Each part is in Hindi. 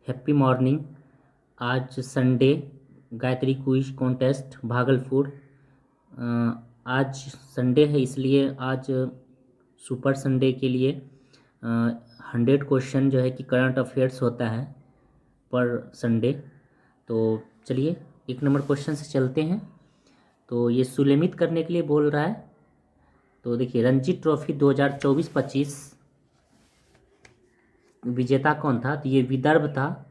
Happy morning. आज Sunday, Gayatri quiz contest Bhagalpur. आज संडे है इसलिए आज सुपर संडे के लिए 100 क्वेश्चन जो है कि करंट अफेयर्स होता है पर संडे। तो चलिए 1 नंबर क्वेश्चन से चलते हैं। तो ये सुलेमित करने के लिए बोल रहा है। तो देखिए, रणजी ट्रॉफी 2024-25 विजेता कौन था? तो ये विदर्भ था।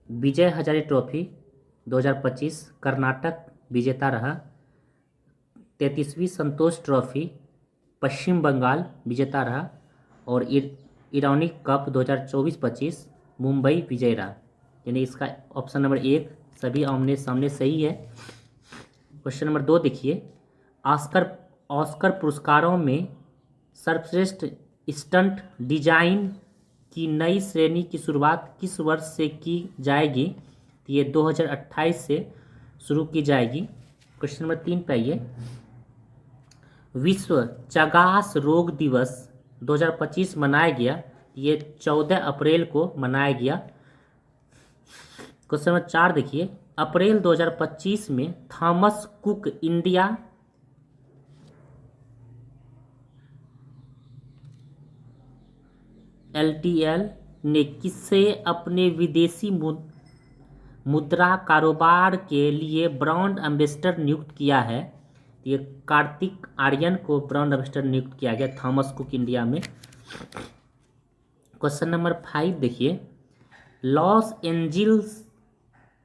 विजय हजारे ट्रॉफी 2025 कर्नाटक विजेता रहा। 33वीं संतोष ट्रॉफी पश्चिम बंगाल विजेता रहा। और इरॉनिक कप 2024-25 मुंबई विजय रहा। यानी इसका ऑप्शन नंबर 1 सभी आमने सामने सही है। क्वेश्चन नंबर 2 देखिए, ऑस्कर पुरस्कारों में सर्वश्रेष्ठ स्टंट डिजाइन की नई श्रेणी की शुरुआत किस वर्ष से की जाएगी? तो ये 2028 से शुरू की जाएगी। क्वेश्चन नंबर 3 पे आइए, विश्व चगास रोग दिवस 2025 मनाया गया। ये 14 अप्रैल को मनाया गया। क्वेश्चन नंबर 4 देखिए, अप्रैल 2025 में थॉमस कुक इंडिया LTL ने किसे अपने विदेशी मुद्रा कारोबार के लिए ब्रांड एम्बेसडर नियुक्त किया है? ये कार्तिक आर्यन को ब्रांड एम्बेसडर नियुक्त किया गया थॉमस कुक इंडिया में। क्वेश्चन नंबर 5 देखिए, लॉस एंजिल्स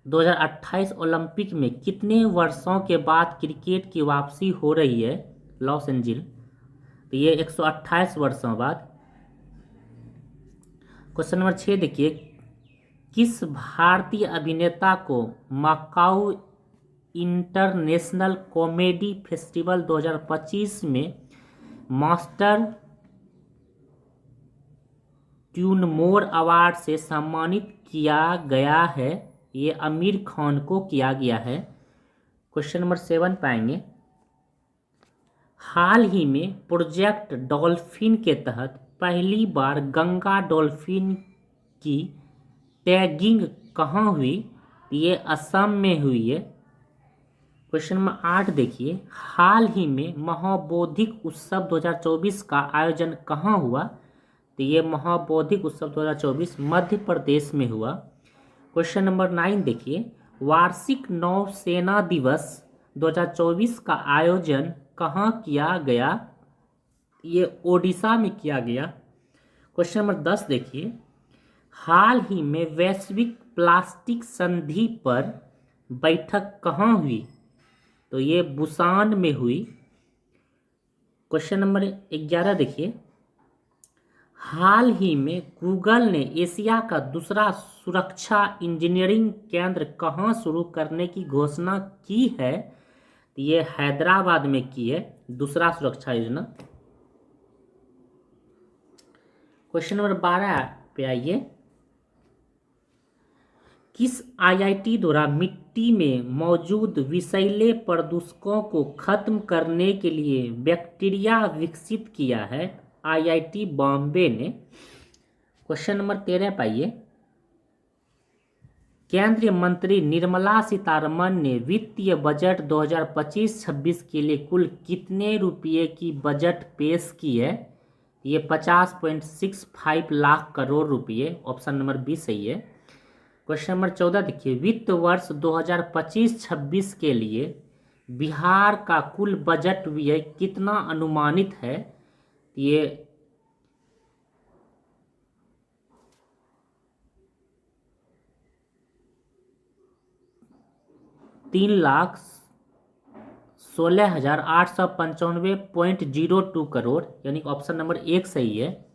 2028 ओलंपिक में कितने वर्षों के बाद क्रिकेट की वापसी हो रही है? लॉस एंजिल, तो ये 128 वर्षों बाद। क्वेश्चन नंबर 6 देखिए, किस भारतीय अभिनेता को मकाऊ इंटरनेशनल कॉमेडी फेस्टिवल 2025 में मास्टर ट्यूनमोर अवार्ड से सम्मानित किया गया है? ये आमिर खान को किया गया है। क्वेश्चन नंबर 7 पाएंगे, हाल ही में प्रोजेक्ट डॉल्फिन के तहत पहली बार गंगा डॉल्फिन की टैगिंग कहाँ हुई? ये असम में हुई है। क्वेश्चन नंबर 8 देखिए, हाल ही में महाबौद्धिक उत्सव 2024 का आयोजन कहाँ हुआ? तो ये महाबौद्धिक उत्सव 2024 मध्य प्रदेश में हुआ। क्वेश्चन नंबर 9 देखिए, वार्षिक नौसेना दिवस 2024 का आयोजन कहाँ किया गया? ये ओडिशा में किया गया। क्वेश्चन नंबर 10 देखिए, हाल ही में वैश्विक प्लास्टिक संधि पर बैठक कहाँ हुई? तो ये बुसान में हुई। क्वेश्चन नंबर 11 देखिए, हाल ही में गूगल ने एशिया का दूसरा सुरक्षा इंजीनियरिंग केंद्र कहाँ शुरू करने की घोषणा की है? तो ये हैदराबाद में की है दूसरा सुरक्षा योजना। क्वेश्चन नंबर 12 पे आइए, किस IIT द्वारा मिट्टी में मौजूद विषैले प्रदूषकों को खत्म करने के लिए बैक्टीरिया विकसित किया है? IIT बॉम्बे ने। क्वेश्चन नंबर 13 पाइए, केंद्रीय मंत्री निर्मला सीतारमण ने वित्तीय बजट 2025-26 के लिए कुल कितने रुपये की बजट पेश की है? ये 50.65 लाख करोड़ रुपये। ऑप्शन नंबर बी सही है। क्वेश्चन नंबर 14 देखिए, वित्त वर्ष 2025-26 के लिए बिहार का कुल बजट व्यय कितना अनुमानित है? ये 3,16,895.02 करोड़, यानी ऑप्शन नंबर 1 सही है।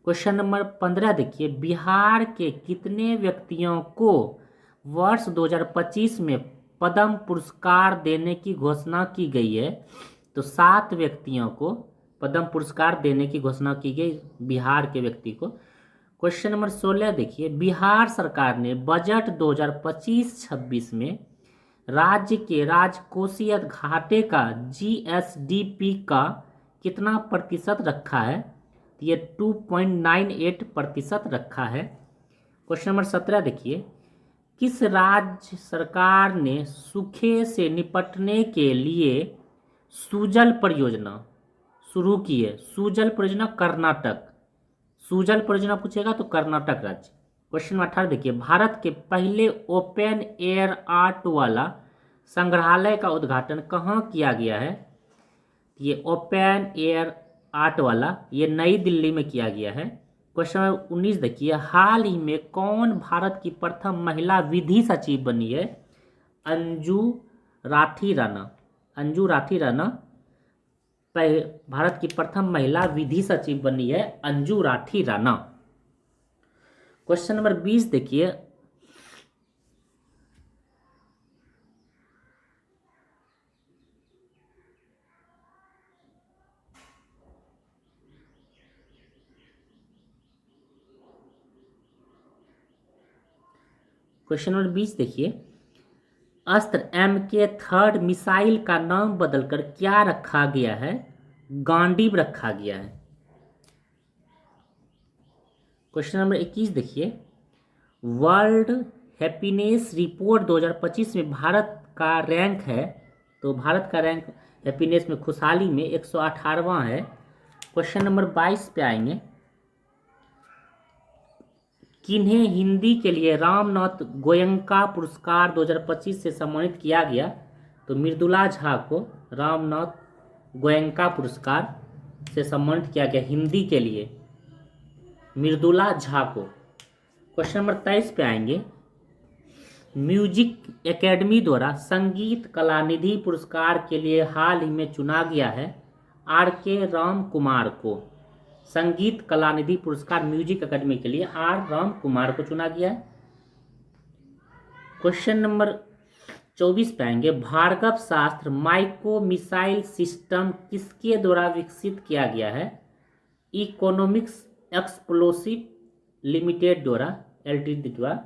क्वेश्चन नंबर 15 देखिए, बिहार के कितने व्यक्तियों को वर्ष 2025 में पद्म पुरस्कार देने की घोषणा की गई है? तो 7 व्यक्तियों को पद्म पुरस्कार देने की घोषणा की गई बिहार के व्यक्ति को। क्वेश्चन नंबर 16 देखिए, बिहार सरकार ने बजट 2025-26 में राज्य के राजकोषीय घाटे का GSDP का कितना प्रतिशत रखा है? ये 2.98% रखा है। क्वेश्चन नंबर 17 देखिए, किस राज्य सरकार ने सूखे से निपटने के लिए सुजल परियोजना शुरू की है? सुजल परियोजना कर्नाटक, सुजल परियोजना पूछेगा तो कर्नाटक राज्य। क्वेश्चन नंबर 18 देखिए, भारत के पहले ओपन एयर आर्ट वाला संग्रहालय का उद्घाटन कहाँ किया गया है? ये ओपन एयर आर्ट वाला ये नई दिल्ली में किया गया है। क्वेश्चन नंबर 19 देखिए, हाल ही में कौन भारत की प्रथम महिला विधि सचिव बनी है? अंजू राठी राणा। अंजू राठी राणा भारत की प्रथम महिला विधि सचिव बनी है, अंजू राठी राणा। क्वेश्चन नंबर 20 देखिए, क्वेश्चन नंबर 20 देखिए, अस्त्र MK3 मिसाइल का नाम बदलकर क्या रखा गया है? गांडीव रखा गया है। क्वेश्चन नंबर 21 देखिए, वर्ल्ड हैप्पीनेस रिपोर्ट 2025 में भारत का रैंक है, तो भारत का रैंक हैप्पीनेस में, खुशहाली में 118वां है। क्वेश्चन नंबर 22 पे आएंगे, किन्हें हिंदी के लिए रामनाथ गोयनका पुरस्कार 2025 से सम्मानित किया गया? तो मृदुला झा को रामनाथ गोयनका पुरस्कार से सम्मानित किया गया हिंदी के लिए, मृदुला झा को। क्वेश्चन नंबर 23 पे आएंगे, म्यूजिक एकेडमी द्वारा संगीत कलानिधि पुरस्कार के लिए हाल ही में चुना गया है RK राम कुमार को। संगीत कलानिधि पुरस्कार म्यूजिक एकेडमी के लिए R राम कुमार को चुना गया है। क्वेश्चन नंबर 24 पे आएंगे, भार्गव शास्त्र माइक्रो मिसाइल सिस्टम किसके द्वारा विकसित किया गया है? इकोनॉमिक्स एक्सप्लोसिव लिमिटेड द्वारा, LTD द्वारा।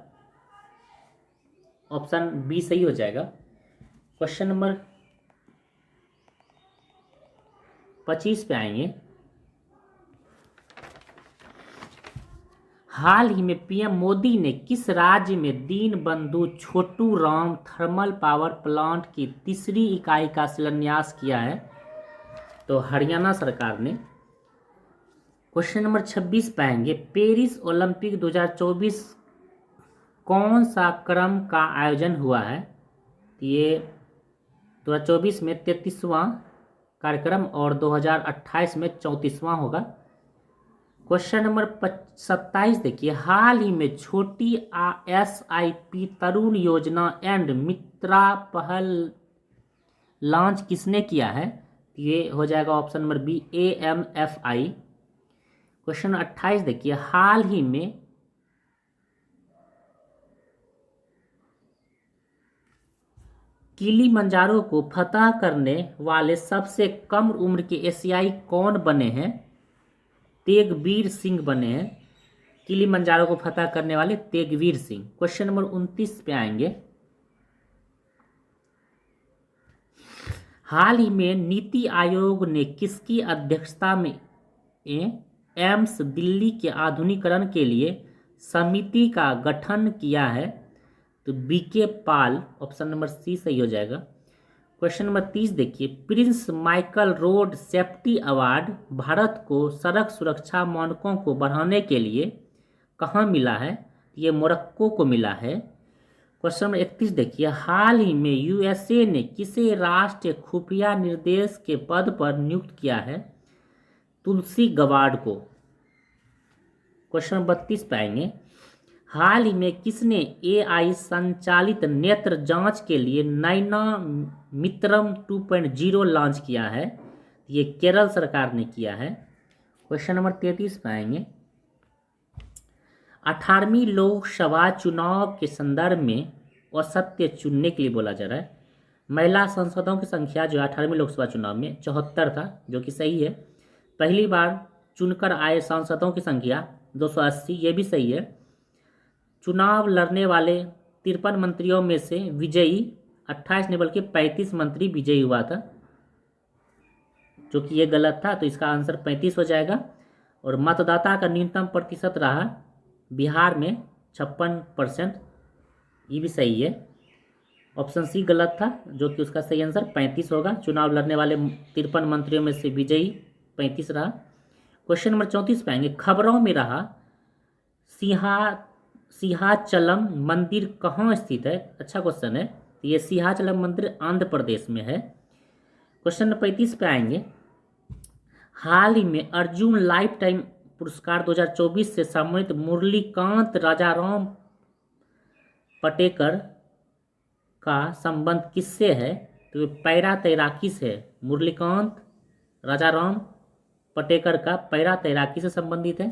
ऑप्शन बी सही हो जाएगा। क्वेश्चन नंबर 25 पे आएंगे, हाल ही में PM मोदी ने किस राज्य में Deenbandhu Chhotu Ram thermal power plant की तीसरी इकाई का शिलान्यास किया है? तो हरियाणा सरकार ने। क्वेश्चन नंबर 26 पाएंगे, पेरिस ओलंपिक 2024 कौन सा क्रम का आयोजन हुआ है? ये 2024 में 33वां कार्यक्रम और 2028 में 34वां होगा। क्वेश्चन नंबर 27 देखिए, हाल ही में छोटी SIP तरुण योजना एंड मित्रा पहल लॉन्च किसने किया है? ये हो जाएगा option number B, AMFI। Question 28 देखिए, हाल ही में किलिमंजारो को फतह करने वाले सबसे कम उम्र के एशियाई कौन बने हैं? तेगवीर सिंह बने हैं किलिमंजारो को फतह करने वाले, तेगवीर सिंह। क्वेश्चन नंबर 29 पे आएंगे, हाल ही में नीति आयोग ने किसकी अध्यक्षता में एम्स दिल्ली के आधुनिकीकरण के लिए समिति का गठन किया है? तो BK पाल, ऑप्शन नंबर सी सही हो जाएगा। क्वेश्चन नंबर 30 देखिए, Prince Michael road safety award Bharat को सड़क सुरक्षा मानकों को बढ़ाने के लिए कहाँ मिला है? ये मोरक्को को मिला है। क्वेश्चन नंबर 31 देखिए, हाल ही में USA ने किसे राष्ट्रीय खुफिया निर्देश के पद पर नियुक्त किया है? तुलसी गबार्ड को। क्वेश्चन नंबर 32 पाएंगे, हाल ही में किसने AI संचालित नेत्र जांच के लिए नैना मित्रम 2.0 लॉन्च किया है? ये केरल सरकार ने किया है। क्वेश्चन नंबर 33 पाएंगे, 18वीं लोकसभा चुनाव के संदर्भ में औसत्य चुनने के लिए बोला जा रहा है। महिला सांसदों की संख्या जो 18वीं लोकसभा चुनाव में 74 था, जो कि सही है। पहली बार चुनकर आए सांसदों की संख्या 280, ये भी सही है। चुनाव लड़ने वाले 53 मंत्रियों में से विजयी 28 ने बल्कि 35 मंत्री विजयी हुआ था, जो कि ये गलत था, तो इसका आंसर 35 हो जाएगा। और मतदाता का न्यूनतम प्रतिशत रहा बिहार में 56%, ये भी सही है। ऑप्शन सी गलत था, जो कि उसका सही आंसर 35 होगा। चुनाव लड़ने वाले 53 मंत्रियों में से विजयी 35 रहा। क्वेश्चन नंबर 34 पे आएंगे। खबरों में रहा सिंहा सिंहाचलम मंदिर कहाँ स्थित है? अच्छा क्वेश्चन है। तो ये सिंहाचलम मंदिर आंध्र प्रदेश में है। क्वेश्चन नंबर 35 पे आएंगे। हाल ही में अर्जुन लाइफ टाइम पुरस्कार 2024 से सम्मानित मुरलीकांत राजाराम पटेकर का संबंध किससे है? तो पैरा तैराकी से। मुरलीकांत राजाराम पटेकर का पैरा तैराकी से संबंधित है।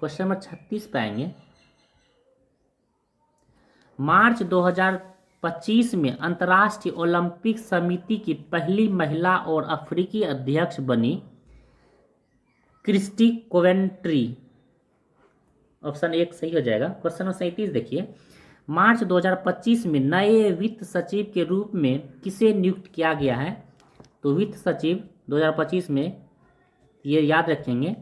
क्वेश्चन नंबर 36 पे आएंगे। मार्च 2025 में अंतर्राष्ट्रीय ओलंपिक समिति की पहली महिला और अफ्रीकी अध्यक्ष बनी क्रिस्टी कोवेंट्री। ऑप्शन 1 सही हो जाएगा। क्वेश्चन नंबर 37 देखिए। मार्च 2025 में नए वित्त सचिव के रूप में किसे नियुक्त किया गया है? तो वित्त सचिव 2025 में, ये याद रखेंगे,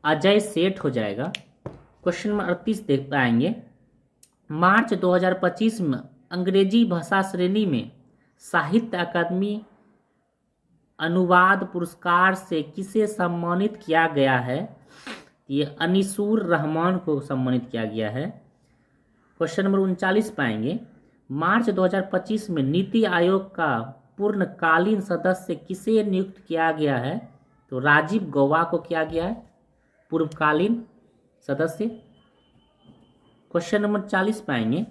अजय सेठ हो जाएगा। क्वेश्चन नंबर 38 देख पाएंगे। मार्च 2025 में अंग्रेजी भाषा श्रेणी में साहित्य अकादमी अनुवाद पुरस्कार से किसे सम्मानित किया गया है? ये अनीसुर रहमान को सम्मानित किया गया है। क्वेश्चन नंबर 39 पाएंगे। मार्च 2025 में नीति आयोग का पूर्णकालीन सदस्य किसे नियुक्त किया गया है? तो राजीव गौबा को किया गया है पूर्वकालीन सदस्य। क्वेश्चन नंबर 40 पाएंगे।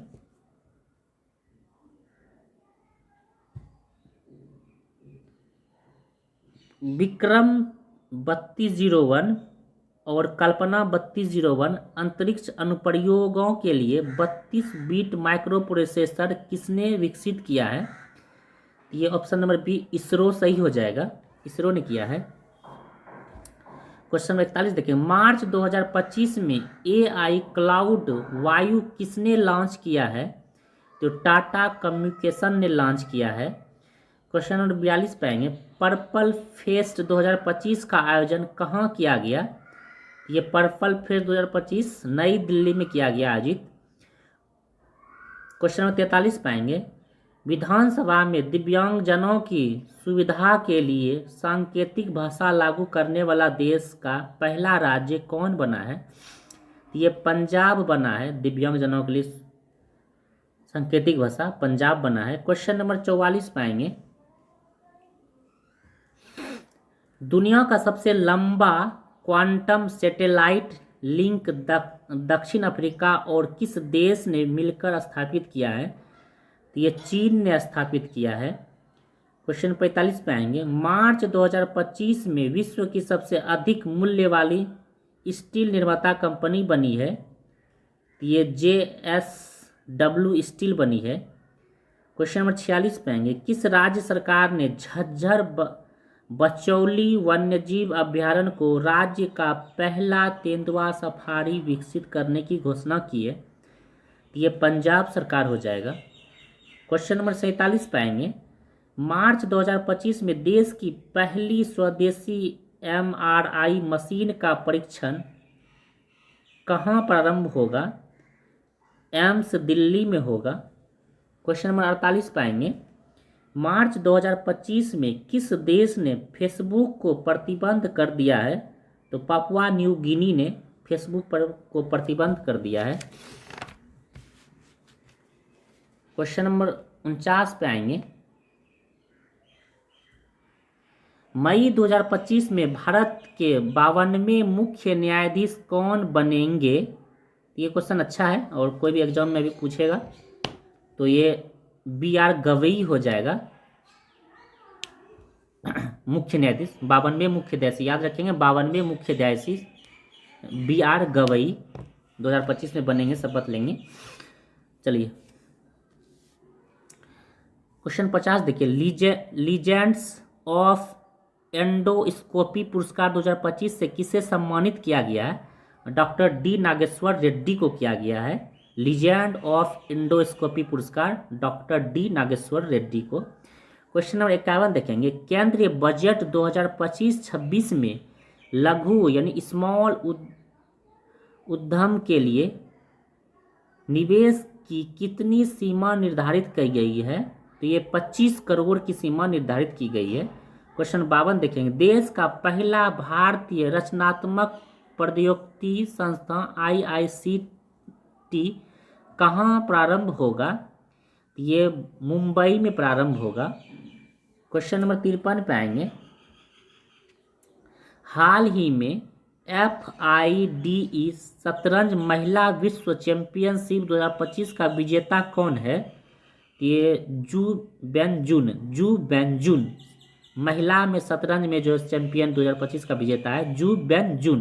विक्रम 3201 और कल्पना 3201 अंतरिक्ष अनुप्रयोगों के लिए 32 बिट माइक्रो प्रोसेसर किसने विकसित किया है? ये ऑप्शन नंबर बी इसरो सही हो जाएगा, इसरो ने किया है। क्वेश्चन नंबर 41 देखिए। मार्च 2025 में AI क्लाउड वायु किसने लॉन्च किया है? तो टाटा कम्युनिकेशन ने लॉन्च किया है। क्वेश्चन नंबर 42 पाएंगे। पर्पल फेस्ट 2025 का आयोजन कहाँ किया गया? ये पर्पल फेस्ट 2025 नई दिल्ली में किया गया आयोजित। क्वेश्चन नंबर 43 पाएंगे। विधानसभा में दिव्यांगजनों की सुविधा के लिए सांकेतिक भाषा लागू करने वाला देश का पहला राज्य कौन बना है? ये पंजाब बना है। दिव्यांगजनों के लिए सांकेतिक भाषा पंजाब बना है। क्वेश्चन नंबर 44 पाएंगे। दुनिया का सबसे लंबा क्वांटम सैटेलाइट लिंक दक्षिण अफ्रीका और किस देश ने मिलकर स्थापित किया है? तो ये चीन ने स्थापित किया है। क्वेश्चन 45 पे आएंगे। मार्च 2025 में विश्व की सबसे अधिक मूल्य वाली स्टील निर्माता कंपनी बनी है। ये JSW स्टील बनी है। क्वेश्चन नंबर 46 पे आएंगे। किस राज्य सरकार ने झज्जर बचौली वन्यजीव अभ्यारण्य को राज्य का पहला तेंदुआ सफारी विकसित करने की घोषणा की है? ये पंजाब सरकार हो जाएगा। क्वेश्चन नंबर 47 पाएंगे। मार्च 2025 में देश की पहली स्वदेशी MRI मशीन का परीक्षण कहाँ प्रारंभ होगा? एम्स दिल्ली में होगा। क्वेश्चन नंबर 48 पाएंगे। मार्च 2025 में किस देश ने फेसबुक को प्रतिबंध कर दिया है? तो पापुआ न्यू गिनी ने फेसबुक को प्रतिबंध कर दिया है। क्वेश्चन नंबर 49 पे आएंगे। मई 2025 में भारत के 52वें मुख्य न्यायाधीश कौन बनेंगे? ये क्वेश्चन अच्छा है और कोई भी एग्जाम में भी पूछेगा तो ये BR गवई हो जाएगा मुख्य न्यायाधीश। 52वें मुख्य न्यायाधीश याद रखेंगे, 52वें मुख्य न्यायाधीश BR गवई 2025 में बनेंगे, शपथ लेंगे। चलिए क्वेश्चन 50 देखिए। लीजेंड्स ऑफ एंडोस्कोपी पुरस्कार 2025 से किसे सम्मानित किया गया है? डॉक्टर D नागेश्वर रेड्डी को किया गया है। लीजेंड ऑफ एंडोस्कोपी पुरस्कार डॉक्टर D नागेश्वर रेड्डी को। क्वेश्चन नंबर 51 देखेंगे। केंद्रीय बजट 2025-26 में लघु यानी स्मॉल उद्यम के लिए निवेश की कितनी सीमा निर्धारित की गई है? तो ये 25 करोड़ की सीमा निर्धारित की गई है। क्वेश्चन 52 देखेंगे, देश का पहला भारतीय रचनात्मक प्रौद्योगिकी संस्थान IICT कहाँ प्रारंभ होगा? ये मुंबई में प्रारंभ होगा। क्वेश्चन नंबर 53 पे आएंगे, हाल ही में FIDE शतरंज महिला विश्व चैंपियनशिप 2025 का विजेता कौन है? ये जू बेंजुन महिला में शतरंज में जो चैंपियन 2025 का विजेता है, जू बेंजुन।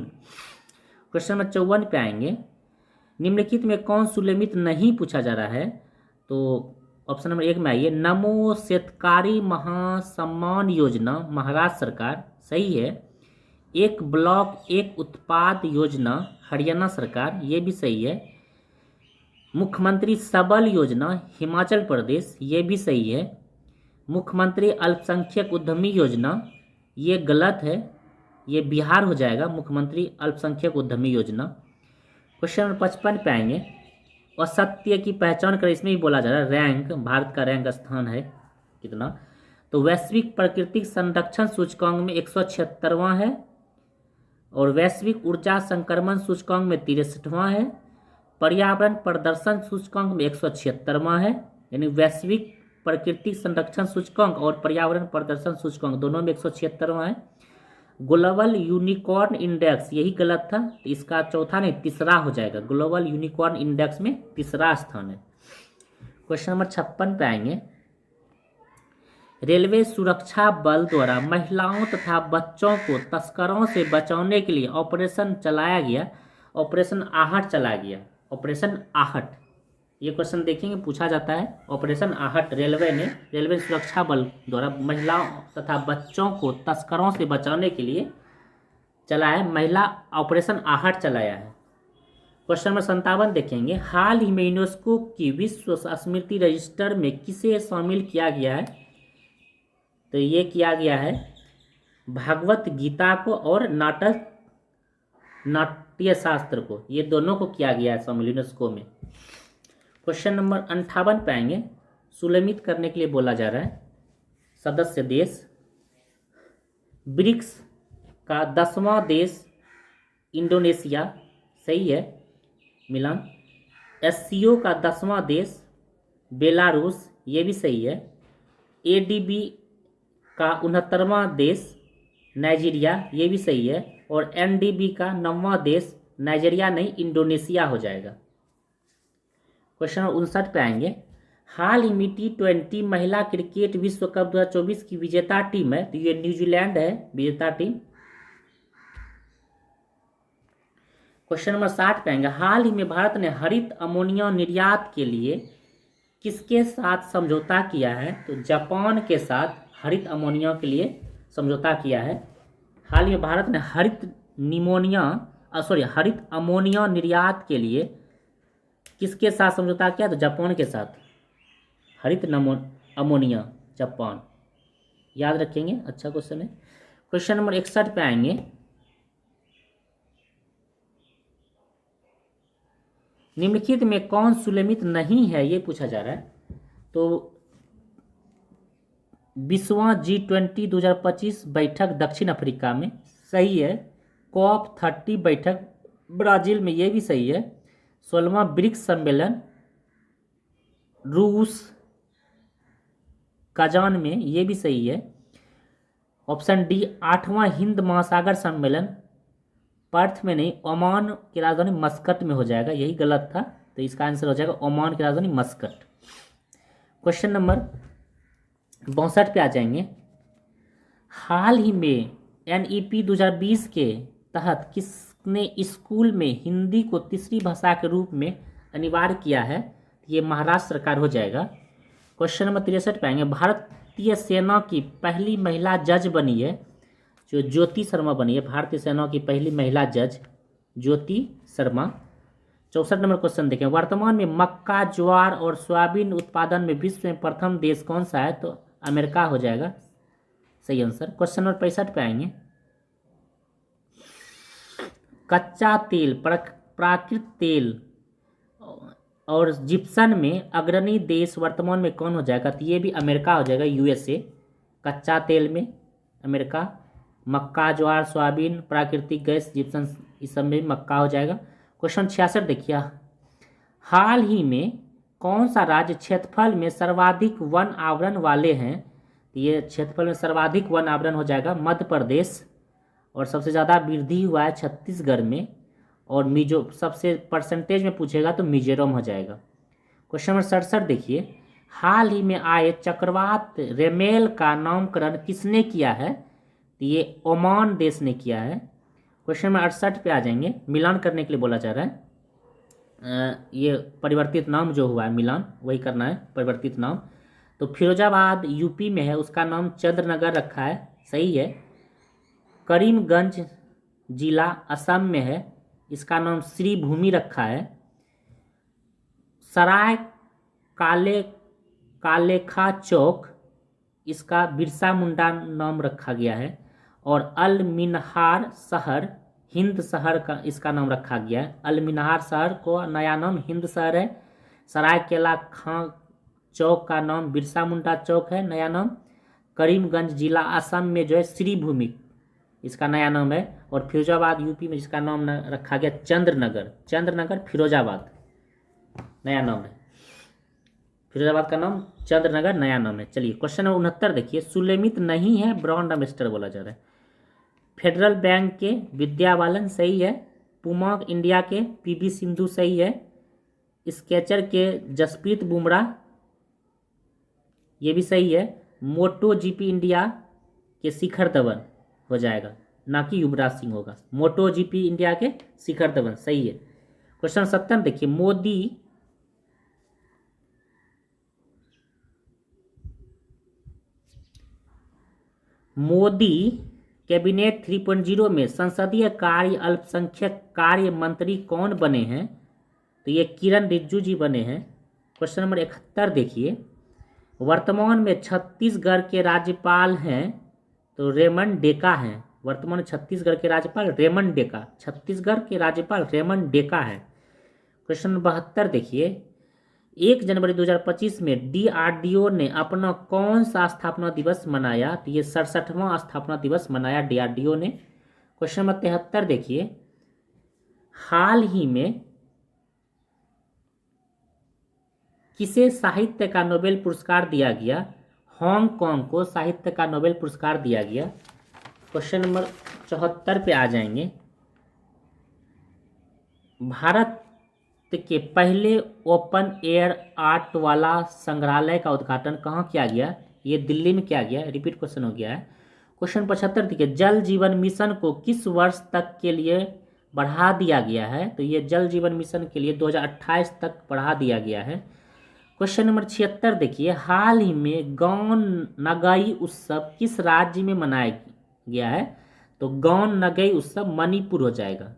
क्वेश्चन नंबर 54 पे आएंगे, निम्नलिखित में कौन सुलेमित नहीं पूछा जा रहा है? तो ऑप्शन नंबर 1 में आइए, नमो शेतकारी महासम्मान योजना महाराष्ट्र सरकार, सही है। एक ब्लॉक एक उत्पाद योजना हरियाणा सरकार, ये भी सही है। मुख्यमंत्री सबल योजना हिमाचल प्रदेश, ये भी सही है। मुख्यमंत्री अल्पसंख्यक उद्यमी योजना, ये गलत है, ये बिहार हो जाएगा, मुख्यमंत्री अल्पसंख्यक उद्यमी योजना। क्वेश्चन नंबर 55 पे आएंगे, असत्य की पहचान कर, इसमें भी बोला जा रहा है रैंक, भारत का रैंक स्थान है कितना? तो वैश्विक प्राकृतिक संरक्षण सूचकांक में 176वां है, और वैश्विक ऊर्जा संक्रमण सूचकांक में 63वां है, पर्यावरण प्रदर्शन सूचकांक में 176वां है, यानी वैश्विक प्राकृतिक संरक्षण सूचकांक और पर्यावरण प्रदर्शन सूचकांक दोनों में 176वां है। ग्लोबल यूनिकॉर्न इंडेक्स, यही गलत था, इसका चौथा नहीं तीसरा हो जाएगा, ग्लोबल यूनिकॉर्न इंडेक्स में तीसरा स्थान है। क्वेश्चन नंबर 56 पे आएंगे, रेलवे सुरक्षा बल द्वारा महिलाओं तथा बच्चों को तस्करों से बचाने के लिए ऑपरेशन चलाया गया, ऑपरेशन आहट चलाया गया, ऑपरेशन आहट। ये क्वेश्चन देखेंगे, पूछा जाता है, ऑपरेशन आहट रेलवे सुरक्षा बल द्वारा महिलाओं तथा बच्चों को तस्करों से बचाने के लिए चलाया है, महिला ऑपरेशन आहट चलाया है। क्वेश्चन नंबर 57 देखेंगे, हाल ही में यूनेस्को की विश्व स्मृति रजिस्टर में किसे शामिल किया गया है? तो ये किया गया है भागवत गीता को और नाट्य शास्त्र को, ये दोनों को किया गया है शामिल यूनेस्को में। क्वेश्चन नंबर 58 पे आएंगे, सुलमित करने के लिए बोला जा रहा है सदस्य देश, ब्रिक्स का 10वां देश इंडोनेशिया, सही है मिलान। SCO का 10वां देश बेलारूस, ये भी सही है। ADB का 69वां देश नाइजीरिया, ये भी सही है। और NDB का 9वां देश नाइजीरिया नहीं इंडोनेशिया हो जाएगा। क्वेश्चन नंबर 59 पे आएंगे, हाल ही में T20 महिला क्रिकेट विश्व कप 2024 की विजेता टीम है, तो ये न्यूजीलैंड है विजेता टीम। क्वेश्चन नंबर 60 पे आएंगे, हाल ही में भारत ने हरित अमोनिया निर्यात के लिए किसके साथ समझौता किया है? तो जापान के साथ हरित अमोनिया के लिए समझौता किया है। हाल ही में भारत ने हरित अमोनिया निर्यात के लिए किसके साथ समझौता किया? तो जापान के साथ हरित अमोनिया, जापान, याद रखेंगे, अच्छा क्वेश्चन है। क्वेश्चन नंबर 61 पे आएंगे, निम्नलिखित में कौन सुलमित नहीं है, ये पूछा जा रहा है। तो 20वां G20 2025 बैठक दक्षिण अफ्रीका में, सही है। COP30 बैठक ब्राजील में, ये भी सही है। 16वां ब्रिक्स सम्मेलन रूस काजान में, ये भी सही है। ऑप्शन डी 8वां हिंद महासागर सम्मेलन पर्थ में नहीं, ओमान की राजधानी मस्कट में हो जाएगा, यही गलत था, तो इसका आंसर हो जाएगा ओमान की राजधानी मस्कट। क्वेश्चन नंबर 62 पे आ जाएंगे, हाल ही में NEP 2020 के तहत किसने स्कूल में हिंदी को तीसरी भाषा के रूप में अनिवार्य किया है? ये महाराष्ट्र सरकार हो जाएगा। क्वेश्चन नंबर 63 पे आएंगे, भारतीय सेना की पहली महिला जज बनी है, जो ज्योति शर्मा बनी है, भारतीय सेना की पहली महिला जज ज्योति शर्मा। 64 नंबर क्वेश्चन देखें, वर्तमान में मक्का, ज्वार और सोयाबीन उत्पादन में विश्व में प्रथम देश कौन सा है? तो अमेरिका हो जाएगा, सही आंसर। क्वेश्चन नंबर 65 पे आएंगे, कच्चा तेल, प्राकृतिक तेल और जिप्सन में अग्रणी देश वर्तमान में कौन हो जाएगा? तो ये भी अमेरिका हो जाएगा, यूएसए। कच्चा तेल में अमेरिका, मक्का, ज्वार, सोयाबीन, प्राकृतिक गैस, जिप्सन, इस सब में भी मक्का हो जाएगा। क्वेश्चन 66 देखिए, हाल ही में कौन सा राज्य क्षेत्रफल में सर्वाधिक वन आवरण वाले हैं? ये क्षेत्रफल में सर्वाधिक वन आवरण हो जाएगा मध्य प्रदेश, और सबसे ज़्यादा वृद्धि हुआ है छत्तीसगढ़ में, और सबसे परसेंटेज में पूछेगा तो मिजोरम हो जाएगा। क्वेश्चन नंबर 67 देखिए, हाल ही में आए चक्रवात रेमेल का नामकरण किसने किया है? तो ये ओमान देश ने किया है। क्वेश्चन नंबर 68 पे आ जाएंगे, मिलान करने के लिए बोला जा रहा है। ये परिवर्तित नाम जो हुआ है मिलान, वही करना है, परिवर्तित नाम। तो फिरोजाबाद यूपी में है, उसका नाम चंद्रनगर रखा है, सही है। करीमगंज जिला असम में है, इसका नाम श्रीभूमि रखा है। सराय कालेखा चौक, इसका बिरसा मुंडा नाम रखा गया है। और अल मिनहार शहर, हिंद शहर का इसका नाम रखा गया है। अल मिनहार शहर को नया नाम हिंद शहर है। सरायकेला खां चौक का नाम बिरसा मुंडा चौक है, नया नाम। करीमगंज जिला असम में जो है श्रीभूमि, इसका नया नाम है। और फिरोजाबाद यूपी में जिसका नाम रखा गया चंद्रनगर, चंद्रनगर फिरोजाबाद नया नाम है। फिरोजाबाद का नाम चंद्रनगर नया नाम है। चलिए क्वेश्चन नंबर 69 देखिए, सुलेमित नहीं है, ब्रांड एम्बेसडर बोला जा रहा है। फेडरल बैंक के विद्या बालन, सही है। पुमा इंडिया के पीवी सिंधु, सही है। स्केचर के जसप्रीत बुमराह, ये भी सही है। मोटो जीपी इंडिया के शिखर धवन हो जाएगा, ना कि युवराज सिंह होगा। मोटो जीपी इंडिया के शिखर धवन, सही है। क्वेश्चन 70 देखिए, मोदी कैबिनेट 3.0 में संसदीय कार्य अल्पसंख्यक कार्य मंत्री कौन बने हैं? तो ये किरण रिजिजू जी बने हैं। क्वेश्चन नंबर 71 देखिए, वर्तमान में छत्तीसगढ़ के राज्यपाल हैं तो रेमंड डेका हैं। वर्तमान छत्तीसगढ़ के राज्यपाल रेमंड डेका, छत्तीसगढ़ के राज्यपाल रेमंड डेका है। क्वेश्चन नंबर 72 देखिए, 1 जनवरी 2025 में डीआरडीओ ने अपना कौन सा स्थापना दिवस मनाया? तो ये 67वां स्थापना दिवस मनाया डीआरडीओ ने। क्वेश्चन नंबर 73 देखिए, हाल ही में किसे साहित्य का नोबेल पुरस्कार दिया गया? हांगकांग को साहित्य का नोबेल पुरस्कार दिया गया। क्वेश्चन नंबर 74 पे आ जाएंगे, भारत के पहले ओपन एयर आर्ट वाला संग्रहालय का उद्घाटन कहाँ किया गया? ये दिल्ली में किया गया। रिपीट क्वेश्चन हो गया है। क्वेश्चन 75 देखिए, जल जीवन मिशन को किस वर्ष तक के लिए बढ़ा दिया गया है? तो ये जल जीवन मिशन के लिए 2028 तक बढ़ा दिया गया है। क्वेश्चन नंबर 76 देखिए, हाल ही में गौन नगई उत्सव किस राज्य में मनाया गया है? तो गौन नगई उत्सव मणिपुर हो जाएगा,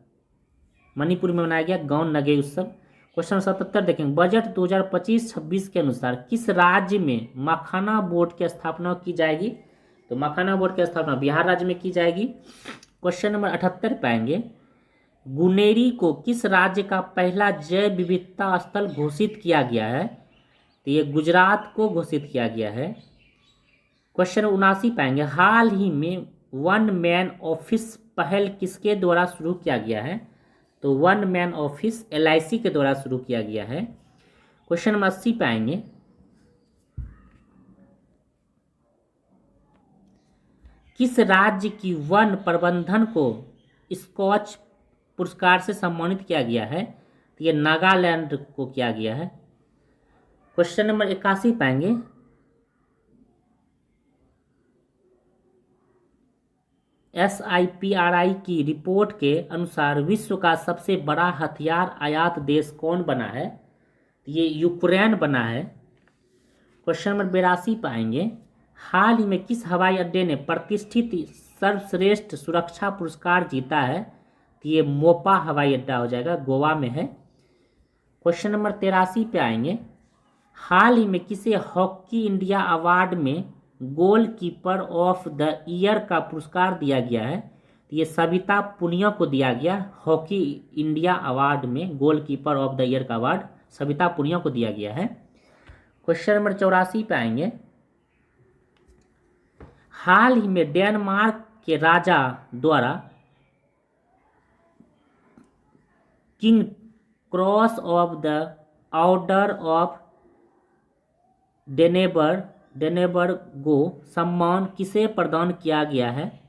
मणिपुर में मनाया गया गौन नगई उत्सव। क्वेश्चन 77 देखेंगे, बजट 2025-26 के अनुसार किस राज्य में मखाना बोर्ड की स्थापना की जाएगी? तो मखाना बोर्ड की स्थापना बिहार राज्य में की जाएगी। क्वेश्चन नंबर 78 पाएंगे, गुनेरी को किस राज्य का पहला जैव विविधता स्थल घोषित किया गया है? तो ये गुजरात को घोषित किया गया है। क्वेश्चन 79 पाएंगे, हाल ही में वन मैन ऑफिस पहल किसके द्वारा शुरू किया गया है? तो वन मैन ऑफिस LIC के द्वारा शुरू किया गया है। क्वेश्चन नंबर 80 पाएंगे, किस राज्य की वन प्रबंधन को स्कॉच पुरस्कार से सम्मानित किया गया है? तो ये नागालैंड को किया गया है। क्वेश्चन नंबर 81 पाएंगे, SIPRI की रिपोर्ट के अनुसार विश्व का सबसे बड़ा हथियार आयात देश कौन बना है? ये यूक्रेन बना है। क्वेश्चन नंबर 82 पाएंगे, हाल ही में किस हवाई अड्डे ने प्रतिष्ठित सर्वश्रेष्ठ सुरक्षा पुरस्कार जीता है? तो ये मोपा हवाई अड्डा हो जाएगा, गोवा में है। क्वेश्चन नंबर 83 पे आएंगे, हाल ही में किसे हॉकी इंडिया अवार्ड में गोलकीपर ऑफ द ईयर का पुरस्कार दिया गया है? तो ये सविता पुनिया को दिया गया हॉकी इंडिया अवार्ड में गोलकीपर ऑफ द ईयर का अवार्ड सविता पुनिया को दिया गया है। क्वेश्चन नंबर 84 पे आएंगे। हाल ही में डेनमार्क के राजा द्वारा king cross of the order of Dannebrog सम्मान किसे प्रदान किया गया है?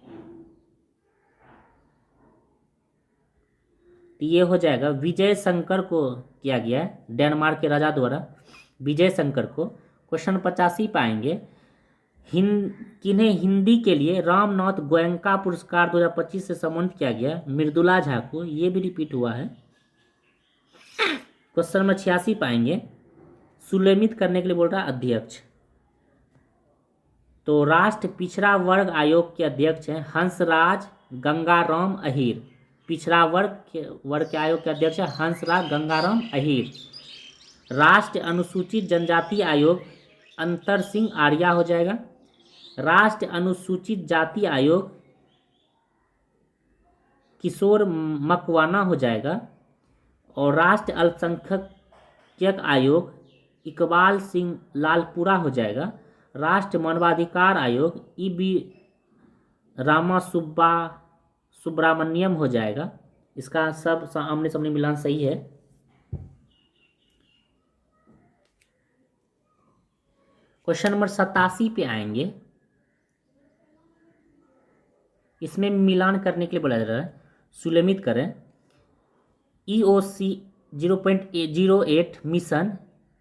तो ये हो जाएगा विजय शंकर को किया गया है, डेनमार्क के राजा द्वारा विजय शंकर को। क्वेश्चन 85 पाएंगे। किन्हें हिंदी के लिए रामनाथ गोयनका पुरस्कार 2025 से सम्मानित किया गया? मृदुला झा को। ये भी रिपीट हुआ है। क्वेश्चन नंबर 86 पाएंगे। सुलेमित करने के लिए बोल रहा है अध्यक्ष, तो राष्ट्र पिछड़ा वर्ग आयोग के अध्यक्ष हैं हंसराज गंगाराम अहीर। पिछड़ा वर्ग के आयोग के अध्यक्ष है हंसराज गंगाराम अहीर। राष्ट्र अनुसूचित जनजाति आयोग अंतर सिंह आर्या हो जाएगा। राष्ट्र अनुसूचित जाति आयोग किशोर मकवाना हो जाएगा। और राष्ट्र अल्पसंख्यक आयोग इकबाल सिंह लालपुरा हो जाएगा। राष्ट्र मानवाधिकार आयोग ई.बी. रामा सुब्रामण्यम हो जाएगा। इसका सब आमने सामने मिलान सही है। क्वेश्चन नंबर 87 पे आएंगे। इसमें मिलान करने के लिए बोला जा रहा है सुलेमित करें। EOC 0.08 मिशन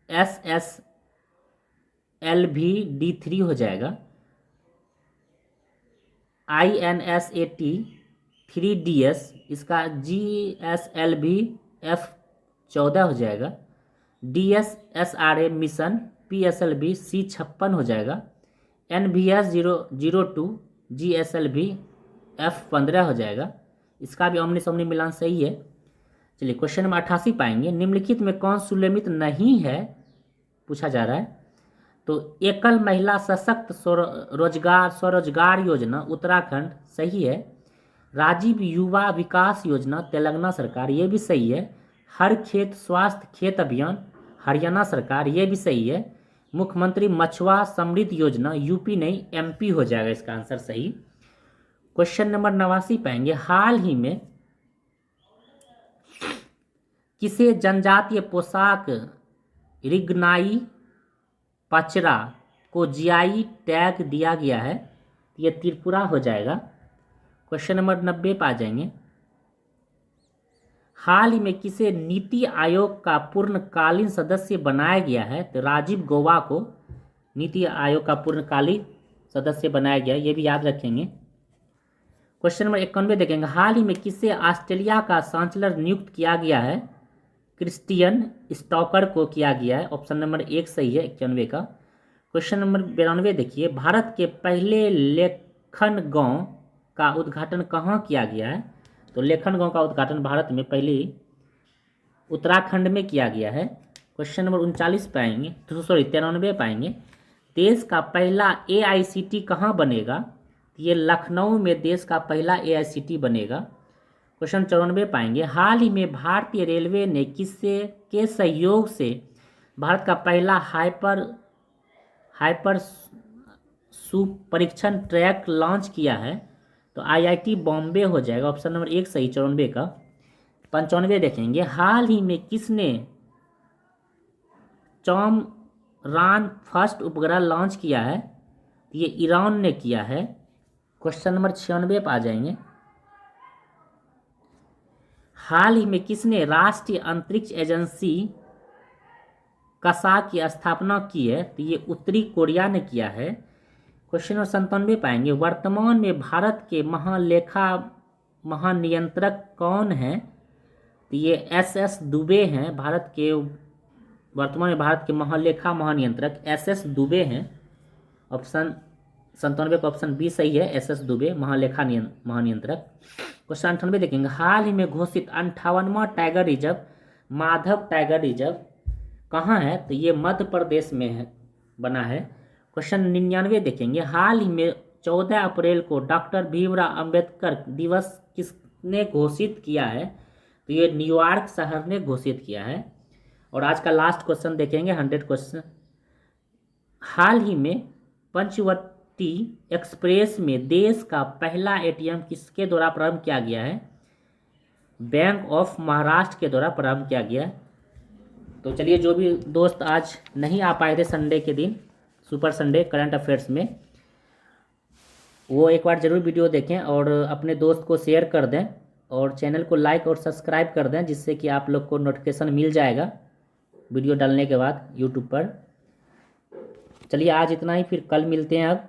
SSLV-D3 हो जाएगा। INSAT 3DS इसका GSLV-F14 हो जाएगा। DSSRA मिशन PSLV C56 हो जाएगा। NVS 002 GSLV-F15 हो जाएगा। इसका भी आमने सामने मिलान सही है। चलिए क्वेश्चन नंबर 88 पाएंगे। निम्नलिखित में कौन सुलेमित नहीं है पूछा जा रहा है? तो एकल महिला सशक्त स्वरोजगार योजना उत्तराखंड सही है। राजीव युवा विकास योजना तेलंगाना सरकार ये भी सही है। हर खेत स्वास्थ्य खेत अभियान हरियाणा सरकार ये भी सही है। मुख्यमंत्री मछुआ समृद्धि योजना यूपी नहीं MP हो जाएगा इसका आंसर सही। क्वेश्चन नंबर 89 पाएंगे। हाल ही में किसे जनजातीय पोशाक रिगनाई पचरा को GI टैग दिया गया है? ये त्रिपुरा हो जाएगा। क्वेश्चन नंबर 90 पे आ जाएंगे। हाल ही में किसे नीति आयोग का पूर्णकालीन सदस्य बनाया गया है? तो राजीव गौबा को नीति आयोग का पूर्णकालीन सदस्य बनाया गया, ये भी याद रखेंगे। क्वेश्चन नंबर 91 देखेंगे। हाल ही में किसे ऑस्ट्रेलिया का चांसलर नियुक्त किया गया है? क्रिस्टियन स्टॉकर को किया गया है। ऑप्शन नंबर 1 सही है 91 का। क्वेश्चन नंबर 92 देखिए। भारत के पहले लेखन गांव का उद्घाटन कहाँ किया गया है? तो लेखन गांव का उद्घाटन भारत में पहले उत्तराखंड में किया गया है। क्वेश्चन नंबर 39 पाएंगे, तो 93 पाएंगे। देश का पहला AICT कहाँ बनेगा? ये लखनऊ में देश का पहला AICT बनेगा। क्वेश्चन 94 पाएंगे। हाल ही में भारतीय रेलवे ने किससे के सहयोग से भारत का पहला हाइपर परीक्षण ट्रैक लॉन्च किया है? तो IIT बॉम्बे हो जाएगा। ऑप्शन नंबर 1 सही 94 का। 95 देखेंगे। हाल ही में किसने चांद्रयान फर्स्ट उपग्रह लॉन्च किया है? ये ईरान ने किया है। क्वेश्चन नंबर 96 पे आ जाएंगे। हाल ही में किसने राष्ट्रीय अंतरिक्ष एजेंसी कसा की स्थापना की है? तो ये उत्तरी कोरिया ने किया है। क्वेश्चन नंबर 97 पाएंगे। वर्तमान में भारत के महानियंत्रक कौन है? तो ये SS दुबे हैं। वर्तमान में भारत के महानियंत्रक SS दुबे हैं। ऑप्शन 97 का ऑप्शन B सही है, SS दुबे महानियंत्रक। क्वेश्चन 98 देखेंगे। हाल ही में घोषित 58वां tiger reserve Madhav tiger reserve कहाँ है? तो ये मध्य प्रदेश में है, बना है। क्वेश्चन 99 देखेंगे। हाल ही में 14 अप्रैल को डॉक्टर भीमराव अंबेडकर दिवस किसने घोषित किया है? तो ये न्यूयॉर्क शहर ने घोषित किया है। और आज का लास्ट क्वेश्चन देखेंगे 100 क्वेश्चन। हाल ही में पंचवटी एक्सप्रेस में देश का पहला एटीएम किसके द्वारा प्रारंभ किया गया है? बैंक ऑफ महाराष्ट्र के द्वारा प्रारंभ किया गया है। तो चलिए, जो भी दोस्त आज नहीं आ पाए थे संडे के दिन सुपर संडे करंट अफेयर्स में, वो एक बार ज़रूर वीडियो देखें और अपने दोस्त को शेयर कर दें और चैनल को लाइक और सब्सक्राइब कर दें, जिससे कि आप लोग को नोटिफिकेशन मिल जाएगा वीडियो डालने के बाद यूट्यूब पर। चलिए आज इतना ही, फिर कल मिलते हैं अब।